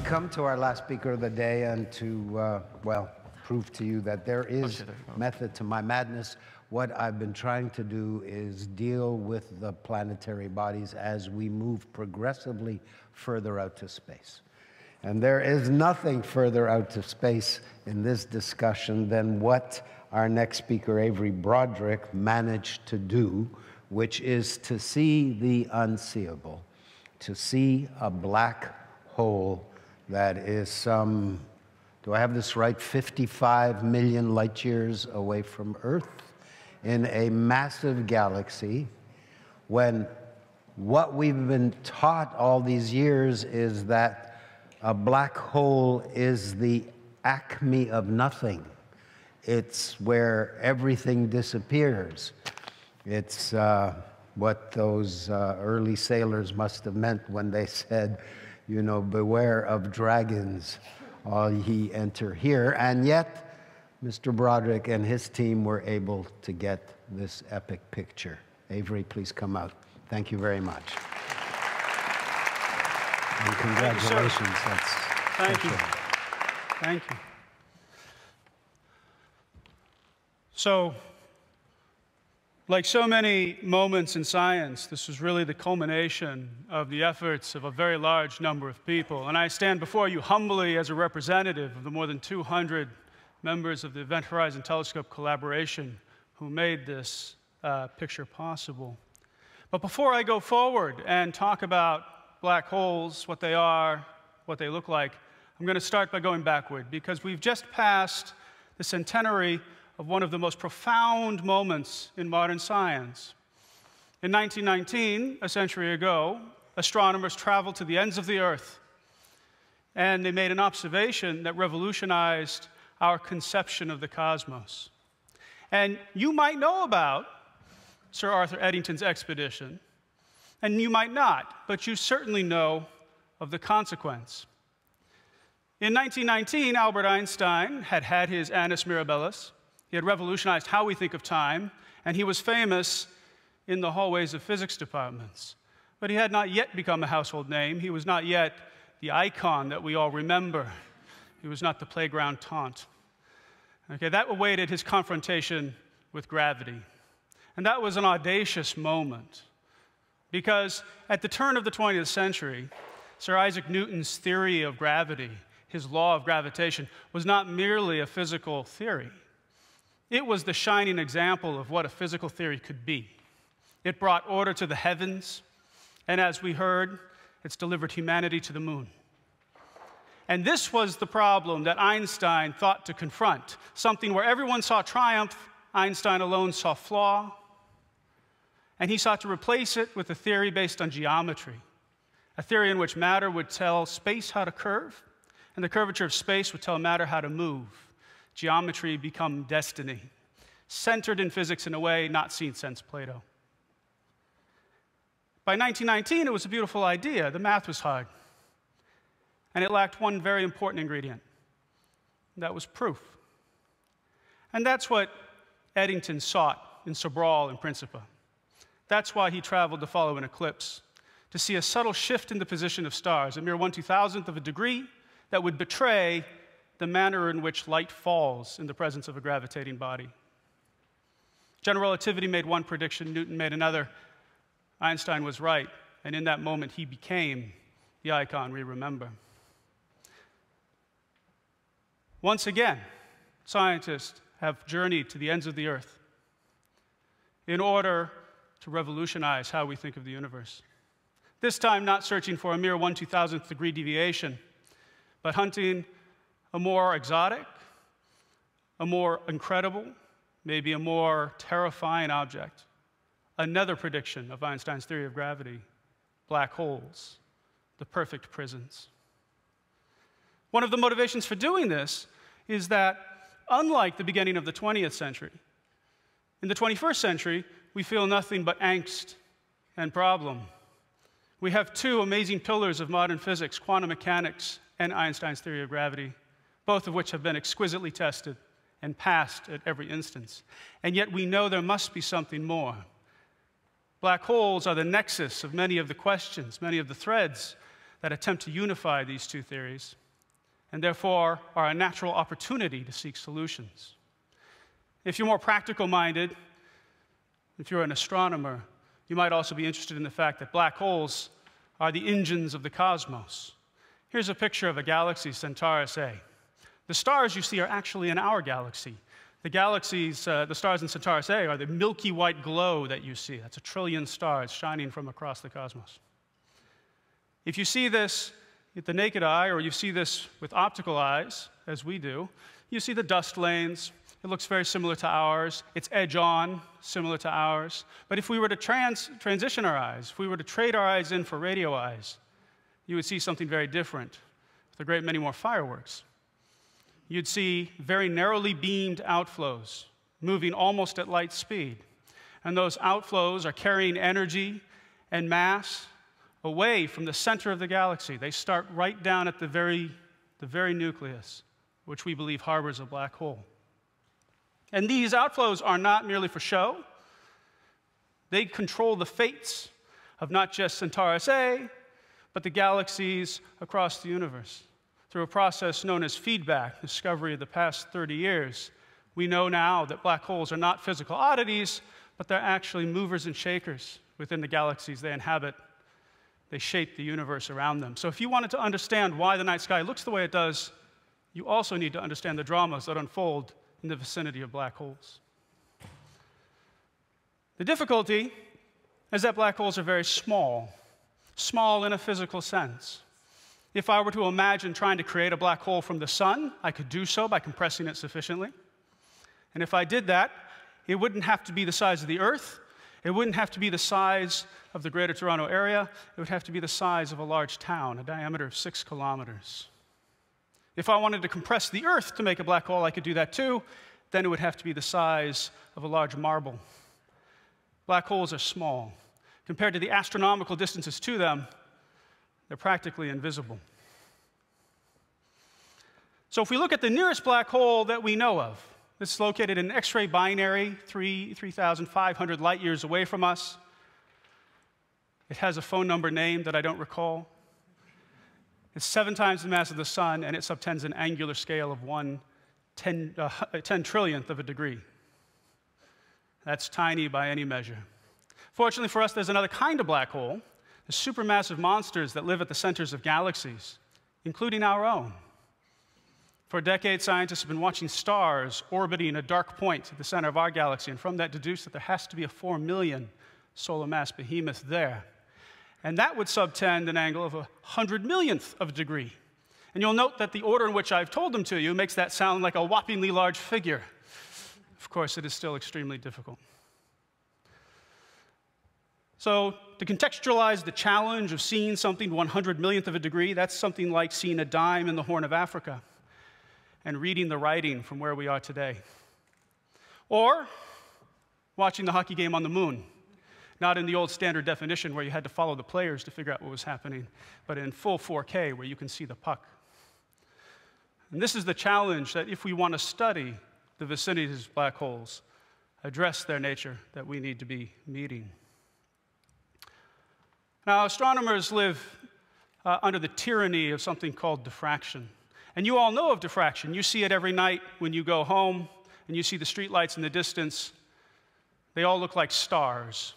come to our last speaker of the day and to, well, prove to you that there is method to my madness. What I've been trying to do is deal with the planetary bodies as we move progressively further out to space. And there is nothing further out to space in this discussion than what our next speaker, Avery Broderick, managed to do, which is to see the unseeable, to see a black hole that is some, do I have this right, 55 million light years away from Earth in a massive galaxy, when what we've been taught all these years is that a black hole is the acme of nothing. It's where everything disappears. It's what those early sailors must have meant when they said, you know, beware of dragons, all ye enter here. And yet, Mr. Broderick and his team were able to get this epic picture. Avery, please come out. Thank you very much. And congratulations. Thank you. Thank you. So, like so many moments in science, this was really the culmination of the efforts of a very large number of people. And I stand before you humbly as a representative of the more than 200 members of the Event Horizon Telescope collaboration who made this picture possible. But before I go forward and talk about black holes, what they are, what they look like, I'm going to start by going backward, because we've just passed the centenary of one of the most profound moments in modern science. In 1919, a century ago, astronomers traveled to the ends of the Earth, and they made an observation that revolutionized our conception of the cosmos. And you might know about Sir Arthur Eddington's expedition, and you might not, but you certainly know of the consequence. In 1919, Albert Einstein had had his Annus Mirabilis. He had revolutionized how we think of time, and he was famous in the hallways of physics departments. But he had not yet become a household name. He was not yet the icon that we all remember. He was not the playground taunt. Okay, that awaited his confrontation with gravity. And that was an audacious moment, because at the turn of the 20th century, Sir Isaac Newton's theory of gravity, his law of gravitation, was not merely a physical theory. It was the shining example of what a physical theory could be. It brought order to the heavens, and as we heard, it's delivered humanity to the moon. And this was the problem that Einstein thought to confront, something where everyone saw triumph, Einstein alone saw flaw, and he sought to replace it with a theory based on geometry, a theory in which matter would tell space how to curve, and the curvature of space would tell matter how to move. Geometry become destiny, centered in physics in a way not seen since Plato. By 1919, it was a beautiful idea. The math was hard. And it lacked one very important ingredient. That was proof. And that's what Eddington sought in Sobral and Principe. That's why he traveled to follow an eclipse, to see a subtle shift in the position of stars, a mere 1/2000th of a degree that would betray the manner in which light falls in the presence of a gravitating body. General relativity made one prediction, Newton made another. Einstein was right, and in that moment he became the icon we remember. Once again, scientists have journeyed to the ends of the Earth in order to revolutionize how we think of the universe. This time not searching for a mere 1/2000th degree deviation, but hunting a more exotic, a more incredible, maybe a more terrifying object. Another prediction of Einstein's theory of gravity: black holes, the perfect prisons. One of the motivations for doing this is that, unlike the beginning of the 20th century, in the 21st century, we feel nothing but angst and problem. We have two amazing pillars of modern physics, quantum mechanics and Einstein's theory of gravity, both of which have been exquisitely tested and passed at every instance. And yet we know there must be something more. Black holes are the nexus of many of the questions, many of the threads that attempt to unify these two theories, and therefore are a natural opportunity to seek solutions. If you're more practical-minded, if you're an astronomer, you might also be interested in the fact that black holes are the engines of the cosmos. Here's a picture of a galaxy, Centaurus A. The stars you see are actually in our galaxy. The galaxies, the stars in Centaurus A are the milky white glow that you see. That's 1 trillion stars shining from across the cosmos. If you see this with the naked eye, or you see this with optical eyes, as we do, you see the dust lanes. It looks very similar to ours. It's edge-on, similar to ours. But if we were to transition our eyes, if we were to trade our eyes in for radio eyes, you would see something very different, with a great many more fireworks. You'd see very narrowly beamed outflows, moving almost at light speed. And those outflows are carrying energy and mass away from the center of the galaxy. They start right down at the very nucleus, which we believe harbors a black hole. And these outflows are not merely for show. They control the fates of not just Centaurus A, but the galaxies across the universe. Through a process known as feedback, discovery of the past 30 years, we know now that black holes are not physical oddities, but they're actually movers and shakers within the galaxies they inhabit. They shape the universe around them. So if you wanted to understand why the night sky looks the way it does, you also need to understand the dramas that unfold in the vicinity of black holes. The difficulty is that black holes are very small in a physical sense. If I were to imagine trying to create a black hole from the sun, I could do so by compressing it sufficiently. And if I did that, it wouldn't have to be the size of the Earth. It wouldn't have to be the size of the Greater Toronto Area. It would have to be the size of a large town, a diameter of 6 kilometers. If I wanted to compress the Earth to make a black hole, I could do that too. Then it would have to be the size of a large marble. Black holes are small. Compared to the astronomical distances to them, they're practically invisible. So if we look at the nearest black hole that we know of, it's located in X-ray binary, 3,500 light years away from us. It has a phone number name that I don't recall. It's 7 times the mass of the sun, and it subtends an angular scale of 10 trillionth of a degree. That's tiny by any measure. Fortunately for us, there's another kind of black hole, the supermassive monsters that live at the centers of galaxies, including our own. For decades, scientists have been watching stars orbiting a dark point at the center of our galaxy, and from that deduced that there has to be a 4 million solar mass behemoth there. And that would subtend an angle of 100 millionth of a degree. And you'll note that the order in which I've told them to you makes that sound like a whoppingly large figure. Of course, it is still extremely difficult. So to contextualize the challenge of seeing something 100 millionth of a degree, that's something like seeing a dime in the Horn of Africa and reading the writing from where we are today. Or watching the hockey game on the moon, not in the old standard definition where you had to follow the players to figure out what was happening, but in full 4K where you can see the puck. And this is the challenge that if we want to study the vicinities of black holes, address their nature, that we need to be meeting. Now, astronomers live under the tyranny of something called diffraction. And you all know of diffraction. You see it every night when you go home, and you see the streetlights in the distance. They all look like stars.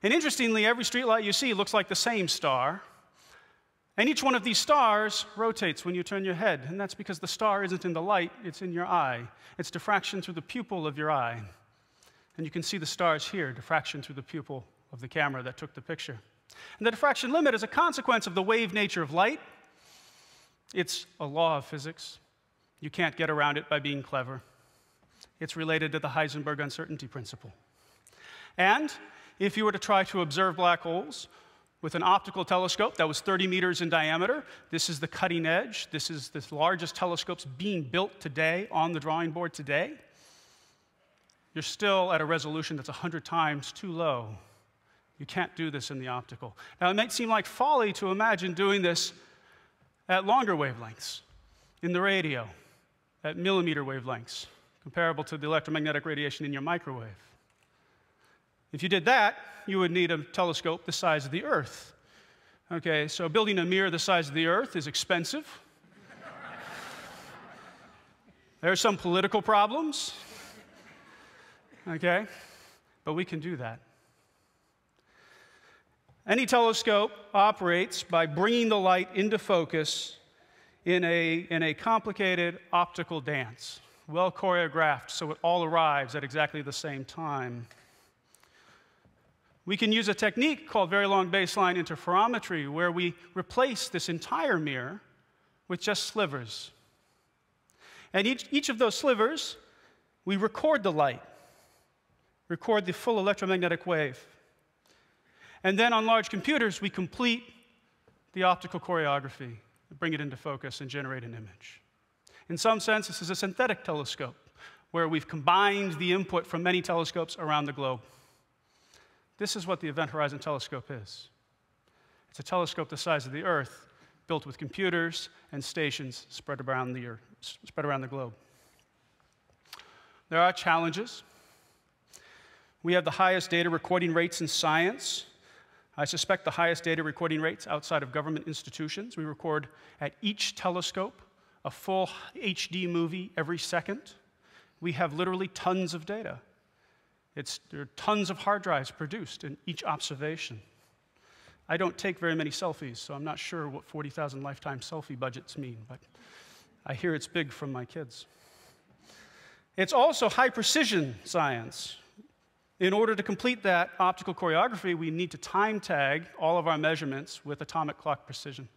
And interestingly, every streetlight you see looks like the same star. And each one of these stars rotates when you turn your head. And that's because the star isn't in the light, it's in your eye. It's diffraction through the pupil of your eye. And you can see the stars here, diffraction through the pupil of the camera that took the picture. And the diffraction limit is a consequence of the wave nature of light. It's a law of physics. You can't get around it by being clever. It's related to the Heisenberg uncertainty principle. And if you were to try to observe black holes with an optical telescope that was 30 meters in diameter, this is the cutting edge. This is the largest telescopes being built today on the drawing board today. You're still at a resolution that's 100 times too low. You can't do this in the optical. Now, it might seem like folly to imagine doing this at longer wavelengths, in the radio, at millimeter wavelengths, comparable to the electromagnetic radiation in your microwave. If you did that, you would need a telescope the size of the Earth. Okay, so building a mirror the size of the Earth is expensive. There are some political problems, okay? But we can do that. Any telescope operates by bringing the light into focus in a complicated optical dance, well choreographed so it all arrives at exactly the same time. We can use a technique called very long baseline interferometry where we replace this entire mirror with just slivers. And each of those slivers, we record the light, record the full electromagnetic wave. And then on large computers, we complete the optical choreography, bring it into focus, and generate an image. In some sense, this is a synthetic telescope, where we've combined the input from many telescopes around the globe. This is what the Event Horizon Telescope is. It's a telescope the size of the Earth, built with computers and stations spread around the globe. There are challenges. We have the highest data recording rates in science. I suspect the highest data recording rates outside of government institutions. We record at each telescope a full HD movie every second. We have literally tons of data. There are tons of hard drives produced in each observation. I don't take very many selfies, so I'm not sure what 40,000 lifetime selfie budgets mean, but I hear it's big from my kids. It's also high precision science. In order to complete that optical choreography, we need to time tag all of our measurements with atomic clock precision.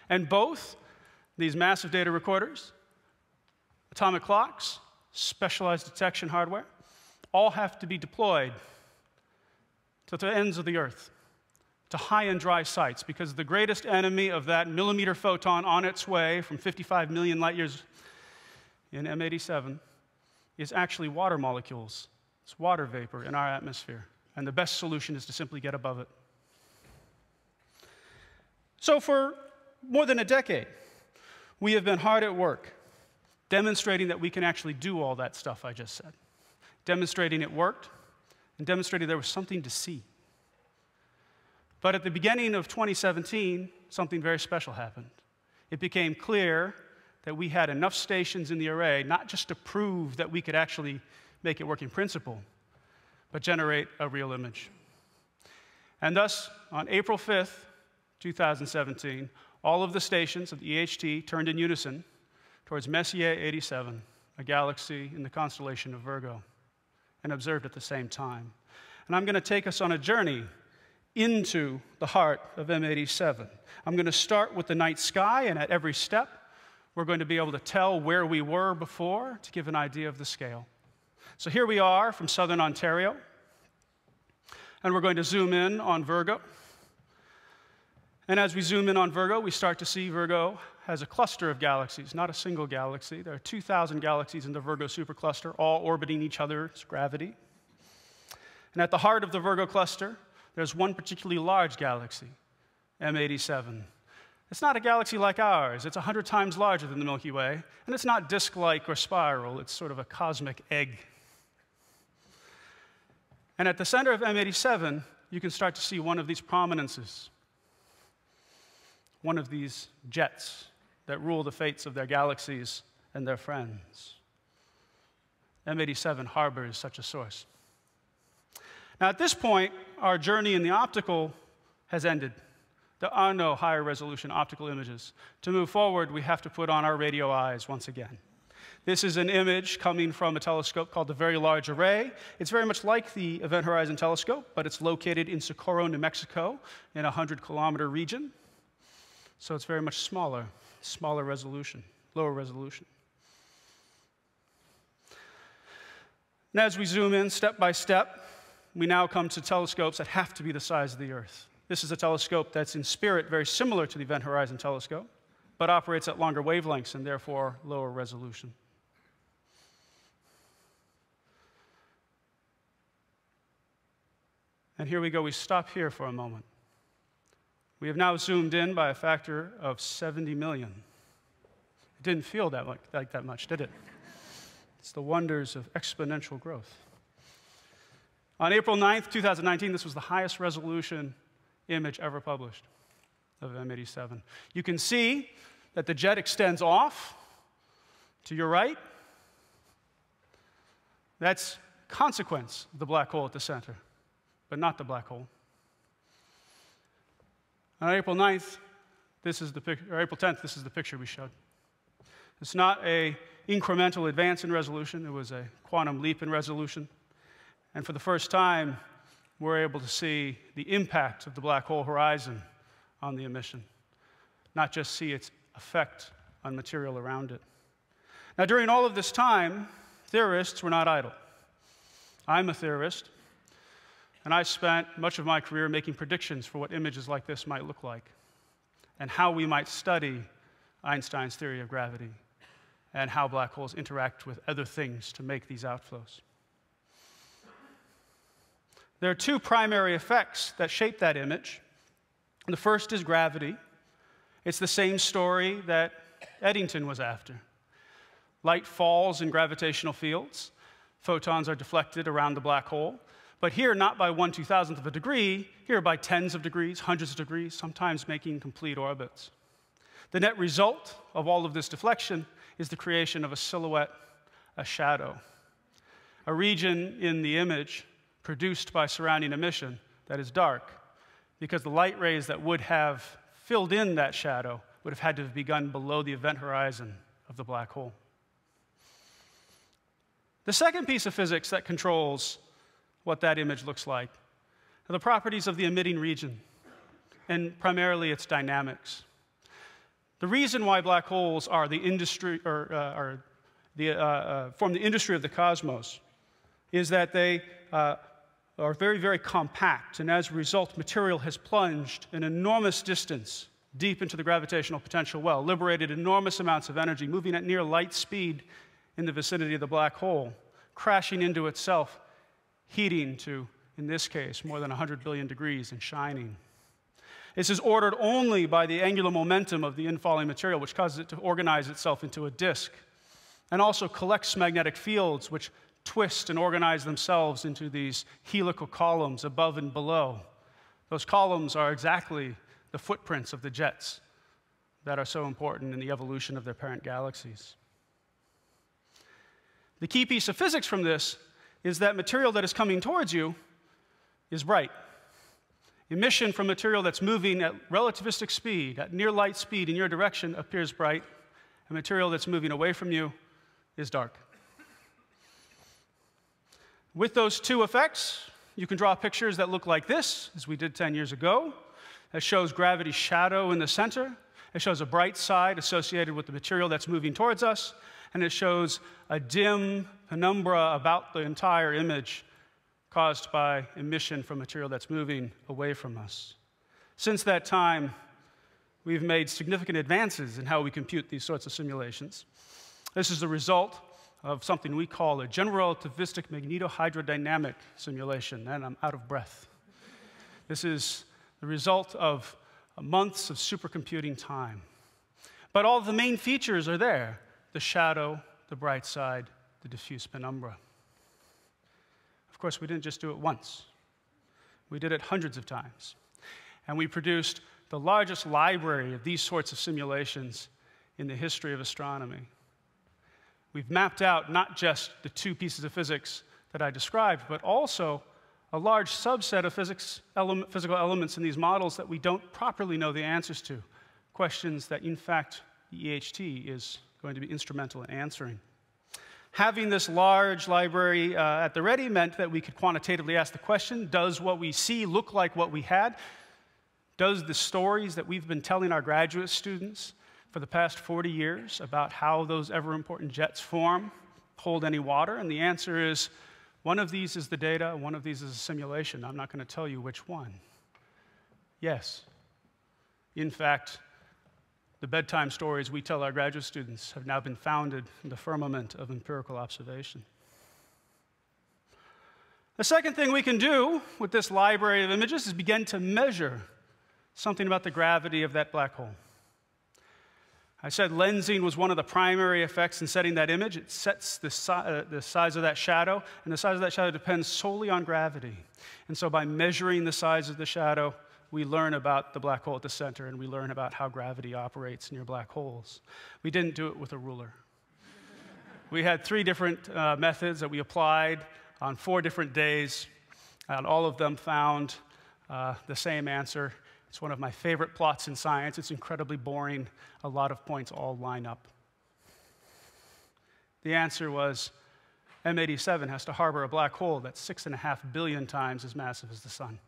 And both these massive data recorders, atomic clocks, specialized detection hardware, all have to be deployed to the ends of the Earth, to high and dry sites, because the greatest enemy of that millimeter photon on its way from 55 million light years in M87 is actually water molecules. It's water vapor in our atmosphere, and the best solution is to simply get above it. So for more than a decade, we have been hard at work demonstrating that we can actually do all that stuff I just said, demonstrating it worked, and demonstrating there was something to see. But at the beginning of 2017, something very special happened. It became clear that we had enough stations in the array, not just to prove that we could actually make it work in principle, but generate a real image. And thus, on April 5th, 2017, all of the stations of the EHT turned in unison towards Messier 87, a galaxy in the constellation of Virgo, and observed at the same time. And I'm going to take us on a journey into the heart of M87. I'm going to start with the night sky, and at every step, we're going to be able to tell where we were before to give an idea of the scale. So here we are from southern Ontario, and we're going to zoom in on Virgo. And as we zoom in on Virgo, we start to see Virgo has a cluster of galaxies, not a single galaxy. There are 2,000 galaxies in the Virgo supercluster, all orbiting each other's gravity. And at the heart of the Virgo cluster, there's one particularly large galaxy, M87. It's not a galaxy like ours. It's 100 times larger than the Milky Way, and it's not disk-like or spiral. It's sort of a cosmic egg. And at the center of M87, you can start to see one of these prominences, one of these jets that rule the fates of their galaxies and their friends. M87 harbors such a source. Now, at this point, our journey in the optical has ended. There are no higher resolution optical images. To move forward, we have to put on our radio eyes once again. This is an image coming from a telescope called the Very Large Array. It's very much like the Event Horizon Telescope, but it's located in Socorro, New Mexico, in a 100-kilometer region. So it's very much smaller resolution, lower resolution. And as we zoom in step by step, we now come to telescopes that have to be the size of the Earth. This is a telescope that's in spirit very similar to the Event Horizon Telescope, but operates at longer wavelengths and therefore lower resolution. And here we go, we stop here for a moment. We have now zoomed in by a factor of 70 million. It didn't feel like that much, did it? It's the wonders of exponential growth. On April 9th, 2019, this was the highest resolution image ever published of M87. You can see that the jet extends off to your right. That's consequence of the black hole at the center, but not the black hole. On April 9th, or April 10th, this is the picture we showed. It's not an incremental advance in resolution. It was a quantum leap in resolution. And for the first time, we're able to see the impact of the black hole horizon on the emission, not just see its effect on material around it. Now, during all of this time, theorists were not idle. I'm a theorist, and I spent much of my career making predictions for what images like this might look like, and how we might study Einstein's theory of gravity, and how black holes interact with other things to make these outflows. There are two primary effects that shape that image. The first is gravity. It's the same story that Eddington was after. Light falls in gravitational fields. Photons are deflected around the black hole. But here, not by 1/2000th of a degree, here by tens of degrees, hundreds of degrees, sometimes making complete orbits. The net result of all of this deflection is the creation of a silhouette, a shadow, a region in the image produced by surrounding emission that is dark, because the light rays that would have filled in that shadow would have had to have begun below the event horizon of the black hole. The second piece of physics that controls what that image looks like are the properties of the emitting region, and primarily its dynamics. The reason why black holes are the industry, form the industry of the cosmos, is that they are very, very compact, and as a result, material has plunged an enormous distance deep into the gravitational potential well, liberated enormous amounts of energy, moving at near light speed in the vicinity of the black hole, crashing into itself, heating to, in this case, more than 100 billion degrees and shining. This is ordered only by the angular momentum of the infalling material, which causes it to organize itself into a disk, and also collects magnetic fields, which twist and organize themselves into these helical columns above and below. Those columns are exactly the footprints of the jets that are so important in the evolution of their parent galaxies. The key piece of physics from this is that material that is coming towards you is bright. Emission from material that's moving at relativistic speed, at near light speed in your direction, appears bright, and material that's moving away from you is dark. With those two effects, you can draw pictures that look like this, as we did 10 years ago. It shows gravity's shadow in the center. It shows a bright side associated with the material that's moving towards us. And it shows a dim penumbra about the entire image caused by emission from material that's moving away from us. Since that time, we've made significant advances in how we compute these sorts of simulations. This is the result of something we call a general relativistic magnetohydrodynamic simulation, and I'm out of breath. This is the result of months of supercomputing time. But all of the main features are there: the shadow, the bright side, the diffuse penumbra. Of course, we didn't just do it once. We did it hundreds of times. And we produced the largest library of these sorts of simulations in the history of astronomy. We've mapped out not just the two pieces of physics that I described, but also a large subset of physical elements in these models that we don't properly know the answers to, questions that, in fact, the EHT is going to be instrumental in answering. Having this large library at the ready meant that we could quantitatively ask the question, does what we see look like what we had? Does the stories that we've been telling our graduate students for the past 40 years about how those ever-important jets form hold any water? And the answer is, one of these is the data, one of these is a simulation. I'm not going to tell you which one. Yes. In fact, the bedtime stories we tell our graduate students have now been founded in the firmament of empirical observation. The second thing we can do with this library of images is begin to measure something about the gravity of that black hole. I said lensing was one of the primary effects in setting that image. It sets the size of that shadow, and the size of that shadow depends solely on gravity. And so by measuring the size of the shadow, we learn about the black hole at the center, and we learn about how gravity operates near black holes. We didn't do it with a ruler. We had 3 different methods that we applied on 4 different days, and all of them found the same answer. It's one of my favorite plots in science. It's incredibly boring. A lot of points all line up. The answer was M87 has to harbor a black hole that's 6.5 billion times as massive as the sun.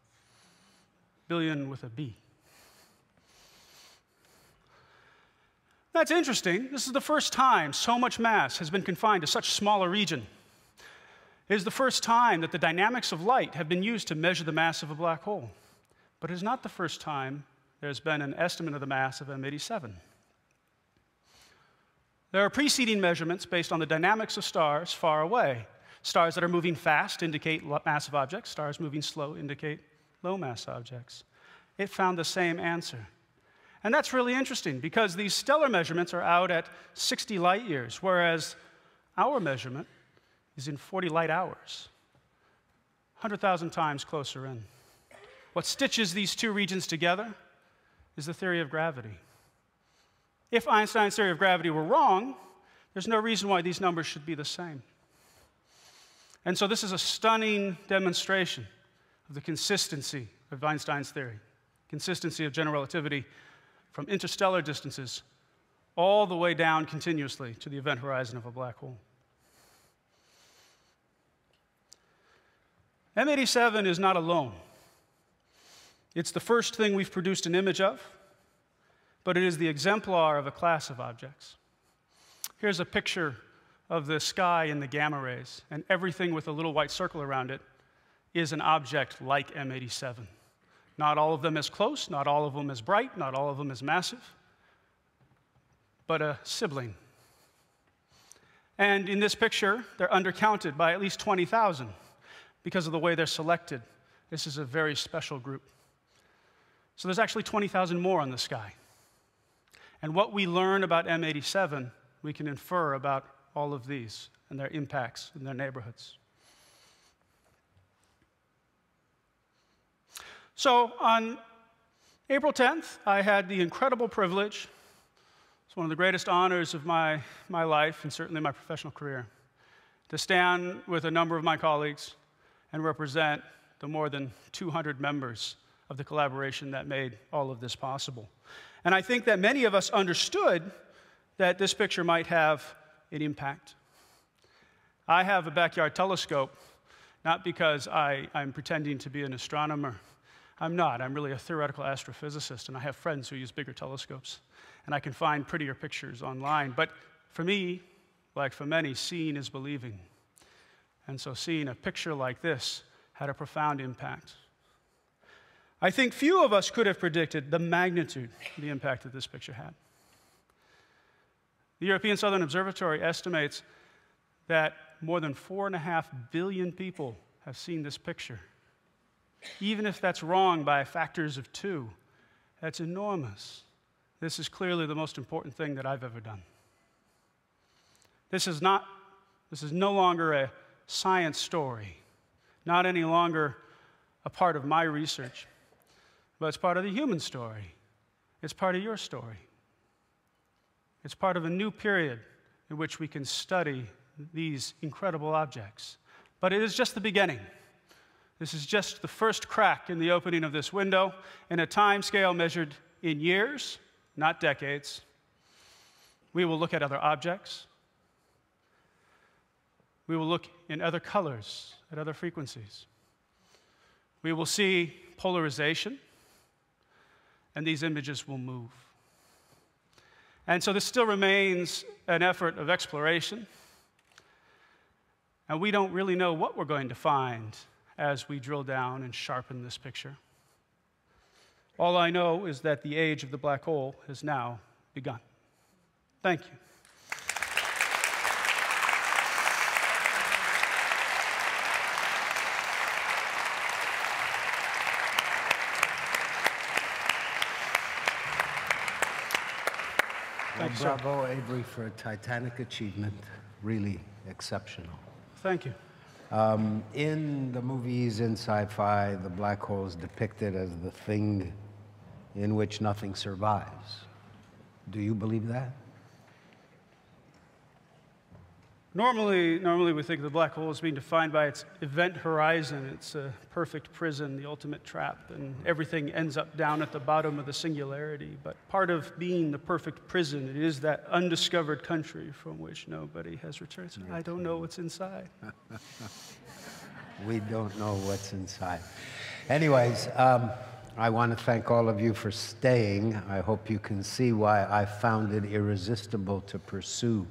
Billion with a B. That's interesting. This is the first time so much mass has been confined to such a small a region. It is the first time that the dynamics of light have been used to measure the mass of a black hole. But it is not the first time there's been an estimate of the mass of M87. There are preceding measurements based on the dynamics of stars far away. Stars that are moving fast indicate massive objects. Stars moving slow indicate low-mass objects. It found the same answer. And that's really interesting because these stellar measurements are out at 60 light years, whereas our measurement is in 40 light hours, 100,000 times closer in. What stitches these 2 regions together is the theory of gravity. If Einstein's theory of gravity were wrong, there's no reason why these numbers should be the same. And so this is a stunning demonstration of the consistency of Einstein's theory, consistency of general relativity from interstellar distances all the way down continuously to the event horizon of a black hole. M87 is not alone. It's the first thing we've produced an image of, but it is the exemplar of a class of objects. Here's a picture of the sky in the gamma rays, and everything with a little white circle around it is an object like M87. Not all of them as close, not all of them as bright, not all of them as massive, but a sibling. And in this picture, they're undercounted by at least 20,000 because of the way they're selected. This is a very special group. So there's actually 20,000 more on the sky. And what we learn about M87, we can infer about all of these and their impacts in their neighborhoods. So on April 10th, I had the incredible privilege, it's one of the greatest honors of my life and certainly my professional career, to stand with a number of my colleagues and represent the more than 200 members of the collaboration that made all of this possible. And I think that many of us understood that this picture might have an impact. I have a backyard telescope, not because I'm pretending to be an astronomer. I'm not. I'm really a theoretical astrophysicist, and I have friends who use bigger telescopes. And I can find prettier pictures online. But for me, like for many, seeing is believing. And so seeing a picture like this had a profound impact. I think few of us could have predicted the magnitude of the impact that this picture had. The European Southern Observatory estimates that more than 4.5 billion people have seen this picture. Even if that's wrong by factors of 2, that's enormous. This is clearly the most important thing that I've ever done. This is no longer a science story, not any longer a part of my research, but it's part of the human story. It's part of your story. It's part of a new period in which we can study these incredible objects. But it is just the beginning. This is just the first crack in the opening of this window in a time scale measured in years, not decades. We will look at other objects. We will look in other colors, at other frequencies. We will see polarization, and these images will move. And so this still remains an effort of exploration, and we don't really know what we're going to find as we drill down and sharpen this picture. All I know is that the age of the black hole has now begun. Thank you. Well, bravo, Avery, for a titanic achievement. Really exceptional. Thank you. In the movies, in sci-fi, the black hole is depicted as the thing in which nothing survives. Do you believe that? Normally we think of the black hole as being defined by its event horizon. It's a perfect prison, the ultimate trap, and everything ends up down at the bottom of the singularity. But part of being the perfect prison, it is that undiscovered country from which nobody has returned. So I don't know what's inside. We don't know what's inside. Anyways, I want to thank all of you for staying. I hope you can see why I found it irresistible to pursue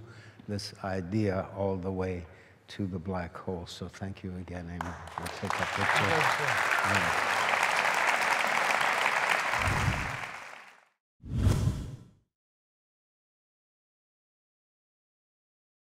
this idea all the way to the black hole. So thank you again, Amy. We'll take a picture.